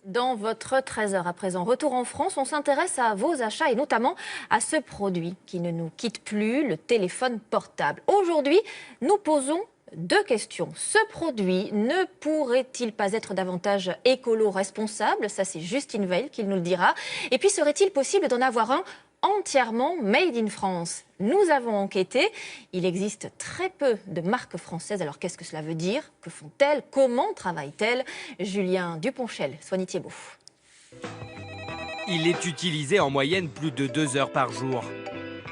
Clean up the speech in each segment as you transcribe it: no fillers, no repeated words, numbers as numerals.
Dans votre trésor à présent, retour en France, on s'intéresse à vos achats et notamment à ce produit qui ne nous quitte plus, le téléphone portable. Aujourd'hui, nous posons deux questions. Ce produit ne pourrait-il pas être davantage écolo-responsable? Ça, c'est Justine Veil qui nous le dira. Et puis, serait-il possible d'en avoir un entièrement made in France? Nous avons enquêté. Il existe très peu de marques françaises. Alors, qu'est-ce que cela veut dire? Que font-elles? Comment travaillent-elles? Julien Duponchel, Soigny Thiebaud. Il est utilisé en moyenne plus de 2 heures par jour.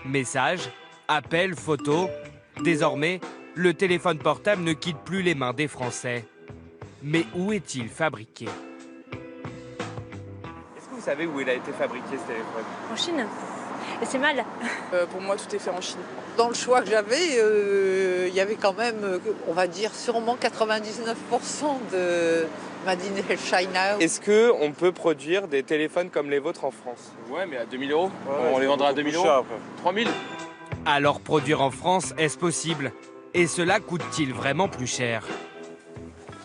Messages, appels, photos. Désormais, le téléphone portable ne quitte plus les mains des Français. Mais où est-il fabriqué? Est-ce que vous savez où il a été fabriqué ce téléphone? En Chine. Et c'est mal. Pour moi, tout est fait en Chine. Dans le choix que j'avais, il y avait quand même, on va dire, sûrement 99% de Made in China. Est-ce qu'on peut produire des téléphones comme les vôtres en France? Ouais, mais à 2000 euros. Ouais, on les vendra à 2000 euros. 3000. Alors produire en France, est-ce possible? Et cela coûte-t-il vraiment plus cher?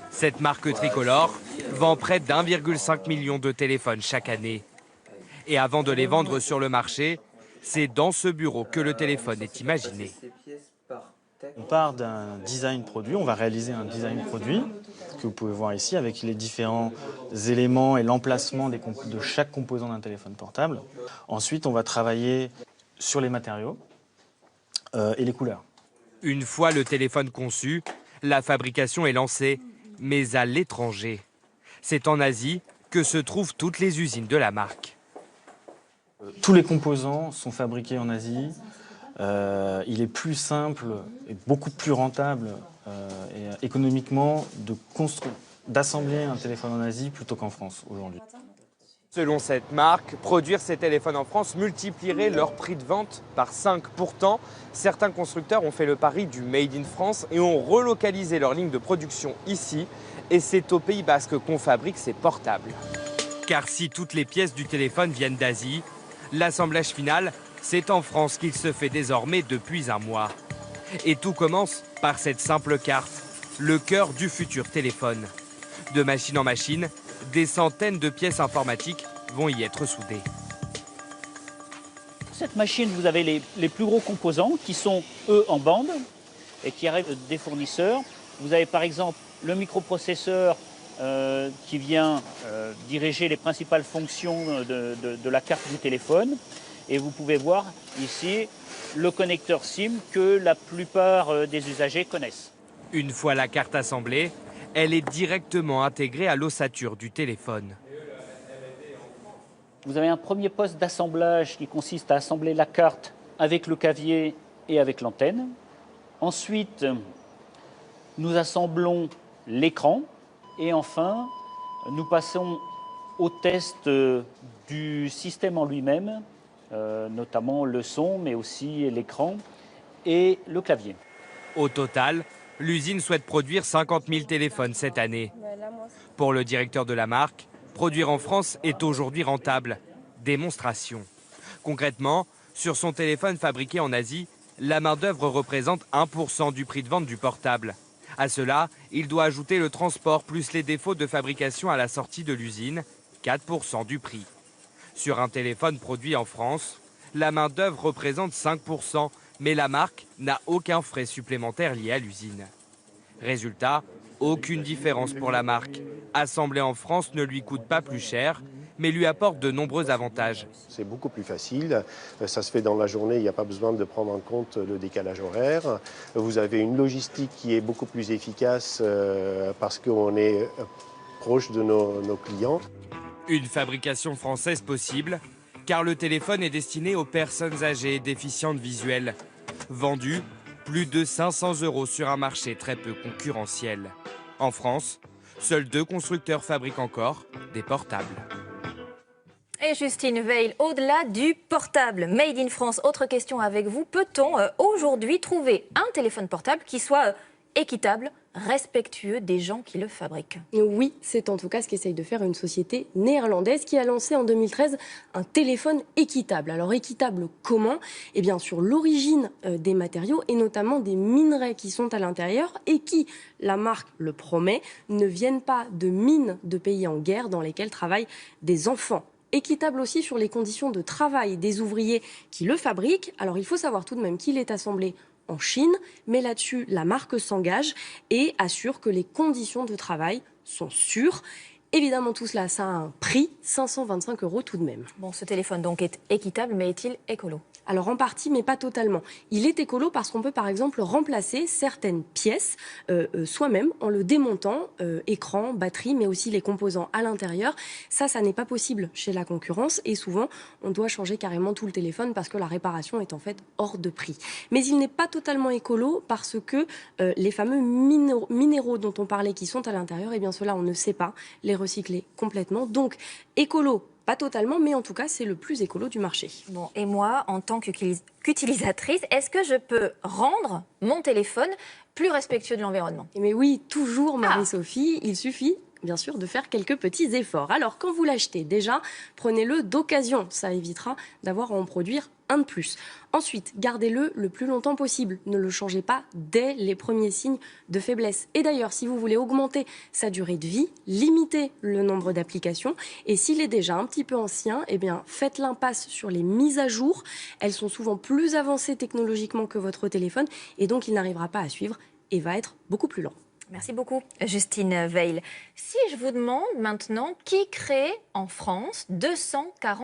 Cette marque tricolore vend près d'1,5 million de téléphones chaque année. Et avant de les vendre sur le marché, c'est dans ce bureau que le téléphone est imaginé. On part d'un design produit, on va réaliser un design produit que vous pouvez voir ici avec les différents éléments et l'emplacement de chaque composant d'un téléphone portable. Ensuite, on va travailler sur les matériaux et les couleurs. Une fois le téléphone conçu, la fabrication est lancée, mais à l'étranger. C'est en Asie que se trouvent toutes les usines de la marque. Tous les composants sont fabriqués en Asie. Il est plus simple et beaucoup plus rentable et économiquement d'assembler un téléphone en Asie plutôt qu'en France aujourd'hui. Selon cette marque, produire ces téléphones en France multiplierait leur prix de vente par 5. Pourtant, certains constructeurs ont fait le pari du Made in France et ont relocalisé leur ligne de production ici. Et c'est au Pays Basque qu'on fabrique ces portables. Car si toutes les pièces du téléphone viennent d'Asie, l'assemblage final, c'est en France qu'il se fait désormais depuis un mois. Et tout commence par cette simple carte, le cœur du futur téléphone. De machine en machine, des centaines de pièces informatiques vont y être soudées. Cette machine, vous avez les plus gros composants qui sont, eux, en bande et qui arrivent des fournisseurs. Vous avez par exemple le microprocesseur qui vient diriger les principales fonctions de la carte du téléphone. Et vous pouvez voir ici le connecteur SIM que la plupart des usagers connaissent. Une fois la carte assemblée, elle est directement intégrée à l'ossature du téléphone. Vous avez un premier poste d'assemblage qui consiste à assembler la carte avec le clavier et avec l'antenne. Ensuite, nous assemblons l'écran. Et enfin, nous passons au test du système en lui-même, notamment le son, mais aussi l'écran et le clavier. Au total, l'usine souhaite produire 50 000 téléphones cette année. Pour le directeur de la marque, produire en France est aujourd'hui rentable. Démonstration. Concrètement, sur son téléphone fabriqué en Asie, la main-d'œuvre représente 1% du prix de vente du portable. À cela, il doit ajouter le transport plus les défauts de fabrication à la sortie de l'usine, 4% du prix. Sur un téléphone produit en France, la main-d'œuvre représente 5%, mais la marque n'a aucun frais supplémentaire lié à l'usine. Résultat, aucune différence pour la marque. Assembler en France ne lui coûte pas plus cher, mais lui apporte de nombreux avantages. C'est beaucoup plus facile, ça se fait dans la journée, il n'y a pas besoin de prendre en compte le décalage horaire. Vous avez une logistique qui est beaucoup plus efficace parce qu'on est proche de nos clients. Une fabrication française possible, car le téléphone est destiné aux personnes âgées et déficientes visuelles. Vendu plus de 500 € sur un marché très peu concurrentiel. En France, seuls 2 constructeurs fabriquent encore des portables. Et Justine Veil, au-delà du portable Made in France, autre question avec vous. Peut-on aujourd'hui trouver un téléphone portable qui soit équitable, respectueux des gens qui le fabriquent. Oui, c'est en tout cas ce qu'essaye de faire une société néerlandaise qui a lancé en 2013 un téléphone équitable. Alors équitable comment ? Eh bien sur l'origine des matériaux et notamment des minerais qui sont à l'intérieur et qui, la marque le promet, ne viennent pas de mines de pays en guerre dans lesquels travaillent des enfants. Équitable aussi sur les conditions de travail des ouvriers qui le fabriquent. Alors il faut savoir tout de même qu'il est assemblé en Chine, mais là-dessus, la marque s'engage et assure que les conditions de travail sont sûres. Évidemment, tout cela, ça a un prix, 525 € tout de même. Bon, ce téléphone donc est équitable, mais est-il écolo ? Alors en partie, mais pas totalement. Il est écolo parce qu'on peut par exemple remplacer certaines pièces soi-même en le démontant, écran, batterie, mais aussi les composants à l'intérieur. Ça n'est pas possible chez la concurrence et souvent on doit changer carrément tout le téléphone parce que la réparation est en fait hors de prix. Mais il n'est pas totalement écolo parce que les fameux minéraux dont on parlait qui sont à l'intérieur, eh bien cela on ne sait pas les recycler complètement. Donc écolo, pas totalement, mais en tout cas, c'est le plus écolo du marché. Bon, et moi, en tant qu'utilisatrice, est-ce que je peux rendre mon téléphone plus respectueux de l'environnement ? Mais oui, toujours, Marie-Sophie, il suffit bien sûr de faire quelques petits efforts. Alors, quand vous l'achetez, déjà, prenez-le d'occasion. Ça évitera d'avoir à en produire un de plus. Ensuite, gardez-le le plus longtemps possible. Ne le changez pas dès les premiers signes de faiblesse. Et d'ailleurs, si vous voulez augmenter sa durée de vie, limitez le nombre d'applications. Et s'il est déjà un petit peu ancien, eh bien, faites l'impasse sur les mises à jour. Elles sont souvent plus avancées technologiquement que votre téléphone et donc il n'arrivera pas à suivre et va être beaucoup plus lent. Merci beaucoup, Justine Veil. Si je vous demande maintenant qui crée en France 240